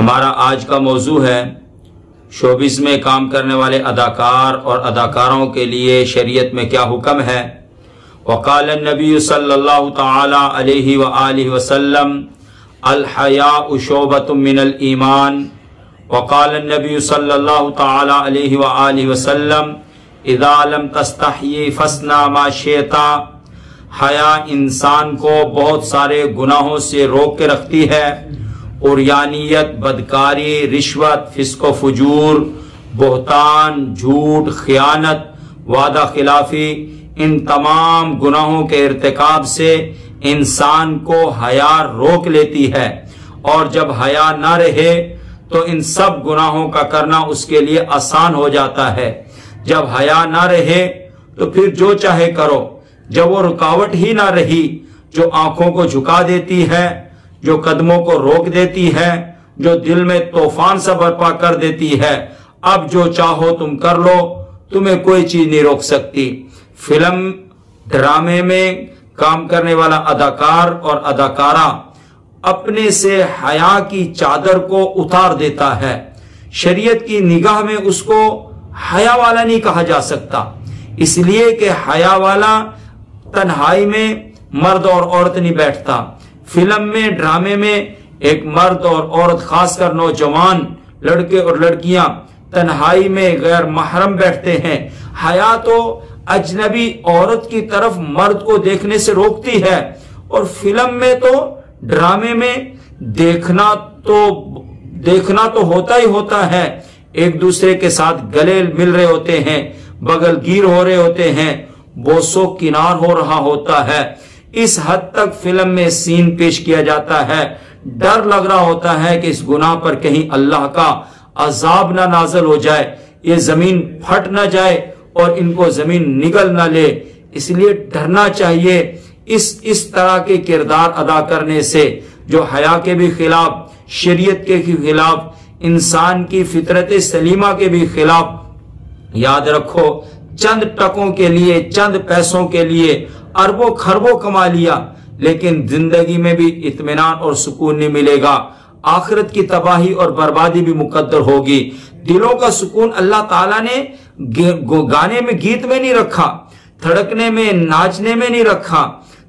हमारा आज का मौजू है शोबिस में काम करने वाले अदाकार और अदाकारों के लिए शरीयत में क्या हुक्म है। वक़ाल नबी सल्लल्लाहु तआला अलैहि व आलिहि वसल्लम अल हयाउ शोबतुम मिनल ईमान। वक़ाल नबी सल्लल्लाहु तआला अलैहि व आलिहि वसल्लम इज़ा लम तस्तही फस्ना मा शिता। हया इंसान को बहुत सारे गुनाहों से रोक के रखती है। उर्यानियत, बदकारी, रिश्वत, फिस्को फुजूर, बोहतान, झूठ, खयानत, वादा खिलाफी, इन तमाम गुनाहों के इर्तिकाब से इंसान को हया रोक लेती है। और जब हया ना रहे तो इन सब गुनाहों का करना उसके लिए आसान हो जाता है। जब हया ना रहे तो फिर जो चाहे करो। जब वो रुकावट ही ना रही जो आंखों को झुका देती है, जो कदमों को रोक देती है, जो दिल में तूफान सा बर्पा कर देती है, अब जो चाहो तुम कर लो, तुम्हें कोई चीज नहीं रोक सकती। फिल्म ड्रामे में काम करने वाला अदाकार और अदाकारा अपने से हया की चादर को उतार देता है। शरीयत की निगाह में उसको हया वाला नहीं कहा जा सकता, इसलिए कि हया वाला तन्हाई में मर्द और औरत नहीं बैठता। फिल्म में, ड्रामे में एक मर्द और औरत, खासकर नौजवान लड़के और लड़कियां तन्हाई में गैर महरम बैठते हैं। हया तो अजनबी औरत की तरफ मर्द को देखने से रोकती है, और फिल्म में तो, ड्रामे में देखना तो होता ही होता है। एक दूसरे के साथ गले मिल रहे होते हैं, बगल गिर हो रहे होते हैं, बोसो किनार हो रहा होता है। इस हद तक फिल्म में सीन पेश किया जाता है। डर लग रहा होता है कि इस गुनाह पर कहीं अल्लाह का अजाब ना नाज़िल हो जाए, ये जमीन फट ना जाए और इनको जमीन निगल ना ले। इसलिए डरना चाहिए इस तरह के किरदार अदा करने से, जो हया के भी खिलाफ, शरीयत के खिलाफ, इंसान की फितरत सलीमा के भी खिलाफ। याद रखो, चंद टकों के लिए, चंद पैसों के लिए अरबों खरबों कमा लिया, लेकिन जिंदगी में भी इत्मीनान और सुकून नहीं मिलेगा। आखिरत की तबाही और बर्बादी भी मुकद्दर होगी। दिलों का सुकून अल्लाह ताला ने गाने में, गीत में नहीं रखा, थड़कने में, नाचने में नहीं रखा,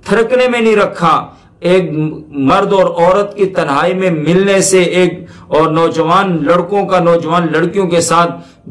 थड़कने में नहीं रखा। एक मर्द और औरत की तन्हाई में मिलने से, एक और नौजवान लड़कों का नौजवान लड़कियों के साथ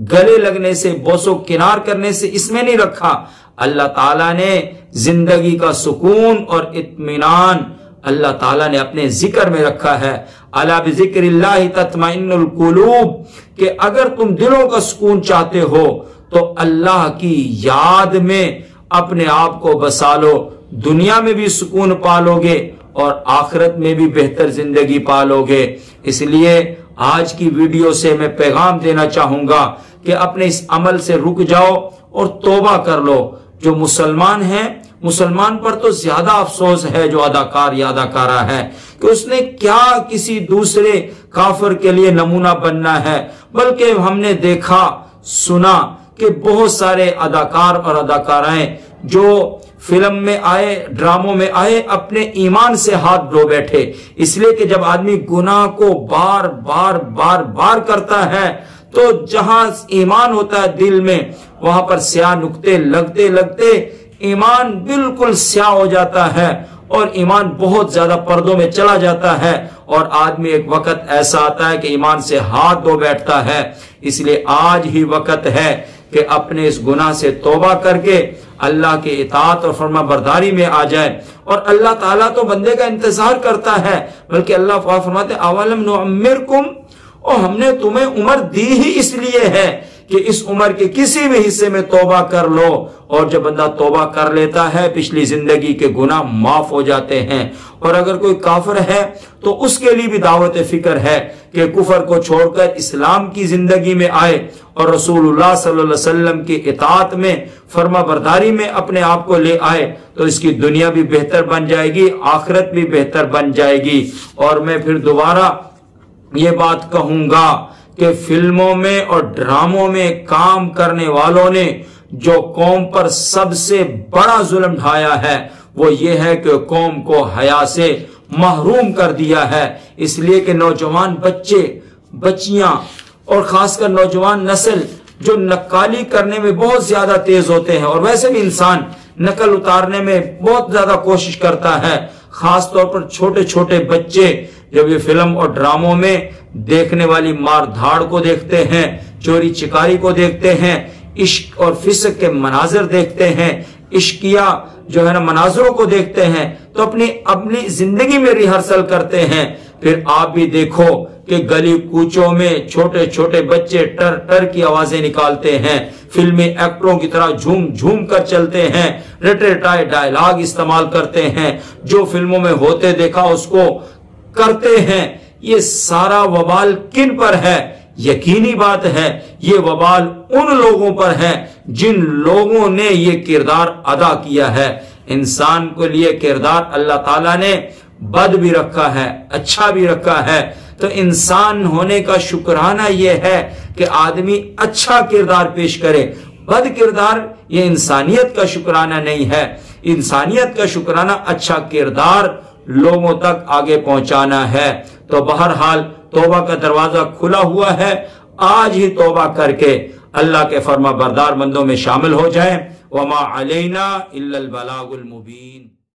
गले लगने से, बोसो किनार करने से, इसमें नहीं रखा। अल्लाह ताला ने जिंदगी का सुकून और इत्मीनान अल्लाह ताला ने अपने जिक्र में रखा है। अला बिज़िक्रिल्लाहि तत्मइन्नुल कुलूब, कि अगर तुम दिलों का सुकून चाहते हो तो अल्लाह की याद में अपने आप को बसा लो। दुनिया में भी सुकून पालोगे और आखिरत में भी बेहतर जिंदगी पालोगे। इसलिए आज की वीडियो से मैं पैगाम देना चाहूंगा कि अपने इस अमल से रुक जाओ और तौबा कर लो। जो मुसलमान है, मुसलमान पर तो ज्यादा अफसोस है जो अदाकार या अदाकारा है, कि उसने क्या किसी दूसरे काफिर के लिए नमूना बनना है। बल्कि हमने देखा, सुना कि बहुत सारे अदाकार और अदाकाराएं जो फिल्म में आए, ड्रामों में आए, अपने ईमान से हाथ धो बैठे। इसलिए कि जब आदमी गुनाह को बार बार बार बार करता है तो जहां ईमान होता है दिल में, वहां पर स्याह नुक्ते लगते लगते ईमान बिल्कुल स्याह हो जाता है और ईमान बहुत ज्यादा पर्दों में चला जाता है, और आदमी एक वक्त ऐसा आता है कि ईमान से हाथ धो बैठता है। इसलिए आज ही वक्त है कि अपने इस गुनाह से तौबा करके अल्लाह के इताअत और फरमा बरदारी में आ जाए। और अल्लाह ताला तो बंदे का इंतजार करता है, बल्कि अल्लाह फरमाते अवलम नुअम्मिरकुम, और हमने तुम्हें उम्र दी ही इसलिए है कि इस उम्र के किसी भी हिस्से में तौबा कर लो। और जब बंदा तौबा कर लेता है, पिछली जिंदगी के गुनाह माफ हो जाते हैं। और अगर कोई काफिर है तो उसके लिए भी दावत फिक्र है कि कुफर को छोड़कर इस्लाम की जिंदगी में आए और रसूलुल्लाह सल्लल्लाहु अलैहि वसल्लम की इताअत में, फर्मा बरदारी में अपने आप को ले आए, तो इसकी दुनिया भी बेहतर बन जाएगी, आखिरत भी बेहतर बन जाएगी। और मैं फिर दोबारा ये बात कहूंगा कि फिल्मों में और ड्रामों में काम करने वालों ने जो कौम पर सबसे बड़ा जुल्म ढाया है वो ये है कि कौम को हया से महरूम कर दिया है। इसलिए कि नौजवान बच्चे बच्चियां और खासकर नौजवान नस्ल जो नक्काली करने में बहुत ज्यादा तेज होते हैं, और वैसे भी इंसान नकल उतारने में बहुत ज्यादा कोशिश करता है, खास तौर पर छोटे छोटे बच्चे जब ये फिल्म और ड्रामों में देखने वाली मार धाड़ को देखते हैं, चोरी चिकारी को देखते हैं, इश्क और फिस्क के मनाजिर देखते हैं, इश्किया जो है ना मनाजरों को देखते हैं, तो अपनी जिंदगी में रिहर्सल करते हैं। फिर आप भी देखो कि गली कूचों में छोटे छोटे बच्चे टर टर की आवाजें निकालते हैं, फिल्मी एक्टरों की तरह झूम झूम कर चलते हैं, रटे डायलॉग इस्तेमाल करते हैं, जो फिल्मों में होते देखा उसको करते हैं। ये सारा वबाल किन पर है? यकीनी बात है ये वबाल उन लोगों पर है जिन लोगों ने ये किरदार अदा किया है। इंसान को लिए किरदार अल्लाह ताला ने बद भी रखा है, अच्छा भी रखा है। तो इंसान होने का शुक्राना यह है कि आदमी अच्छा किरदार पेश करे। बद किरदार ये इंसानियत का शुक्राना नहीं है। इंसानियत का शुक्राना अच्छा किरदार लोगों तक आगे पहुंचाना है। तो बहरहाल तौबा का दरवाजा खुला हुआ है। आज ही तौबा करके अल्लाह के फरमा बरदार बंदों में शामिल हो जाएं। वमा अलैना इल्लल बलागुल मुबीन।